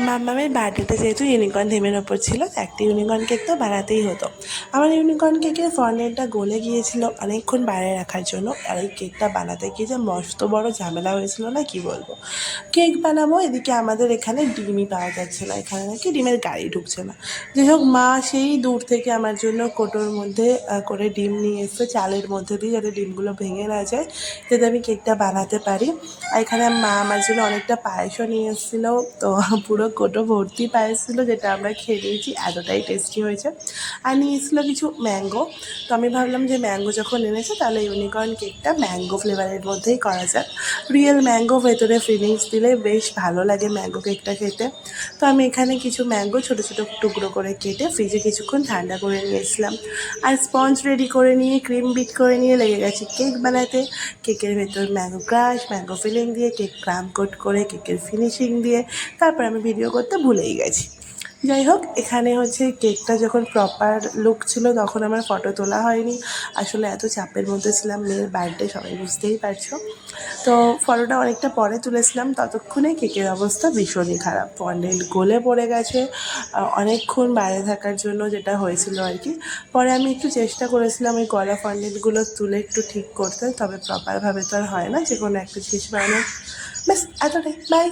মাম্মামের বার্থডেতে যেহেতু ইউনিকর্ন থিমের ওপর ছিল, একটা ইউনিকর্ন কেক তো বানাতেই হতো। আমার ইউনিকর্ন কেকের ফন্ডেন্টটা গলে গিয়েছিল অনেকক্ষণ বাইরে রাখার জন্য, আর এই কেকটা বানাতে গিয়ে যে মস্ত বড় ঝামেলা হয়েছিল না কি বলবো। কেক বানাবো, এদিকে আমাদের এখানে ডিমই পাওয়া যাচ্ছে না, এখানে নাকি ডিমের গাড়ি ঢুকছে না। যাই হোক, মা সেই দূর থেকে আমার জন্য কোটোর মধ্যে করে ডিম নিয়ে এসছে, চালের মধ্যে দিয়ে, যাতে ডিমগুলো ভেঙে না যায়, যাতে আমি কেকটা বানাতে পারি। আর এখানে মা আমার জন্য অনেকটা পায়েসও নিয়ে এসেছিলো, তো পুরো কোটো ভর্তি পায়েস ছিল, যেটা আমরা খেয়ে নিয়েছি, এতটাই টেস্টি হয়েছে। আর নিয়ে এসেছিলো কিছু ম্যাঙ্গো। তো আমি ভাবলাম যে ম্যাঙ্গো যখন এনেছে তাহলে ইউনিকর্ন কেকটা ম্যাঙ্গো ফ্লেভারের মধ্যেই করা যাক। রিয়েল ম্যাঙ্গো ভেতরে ফিলিংস দিলে বেশ ভালো লাগে ম্যাঙ্গো কেকটা খেতে। তো আমি এখানে কিছু ম্যাঙ্গো ছোটো ছোটো টুকরো করে কেটে ফ্রিজে কিছুক্ষণ ঠান্ডা করে নিয়েছিলাম। আর স্পঞ্জ রেডি করে নিয়ে, ক্রিম বিট করে নিয়ে লেগে গেছি কেক বানাতে। কেকের ভেতর ম্যাঙ্গো ক্রাশ, ম্যাঙ্গো ফিলিং দিয়ে, কেক ক্রাম কোট করে, কেকের ফিনিশিং দিয়ে, তারপর আমি ভিডিও করতে ভুলেই গেছি। যাই হোক, এখানে হচ্ছে কেকটা যখন প্রপার লুক ছিল তখন আমার ফটো তোলা হয়নি। আসলে এত চাপের মধ্যে ছিলাম, মেয়ের বার্থডে, সবাই বুঝতেই পারছো। তো ফটোটা অনেকটা পরে তুলেছিলাম, ততক্ষণে কেকের অবস্থা ভীষণই খারাপ, ফন্ডেন্ট গলে পড়ে গেছে অনেকক্ষণ বাইরে থাকার জন্য, যেটা হয়েছিল আর কি। পরে আমি একটু চেষ্টা করেছিলাম ওই গলা ফন্ডেন্টগুলো তুলে একটু ঠিক করতে, তবে প্রপারভাবে তো আর হয় না যে কোনো একটা জিনিস বানানো। ব্যাস এতটাই, বাই।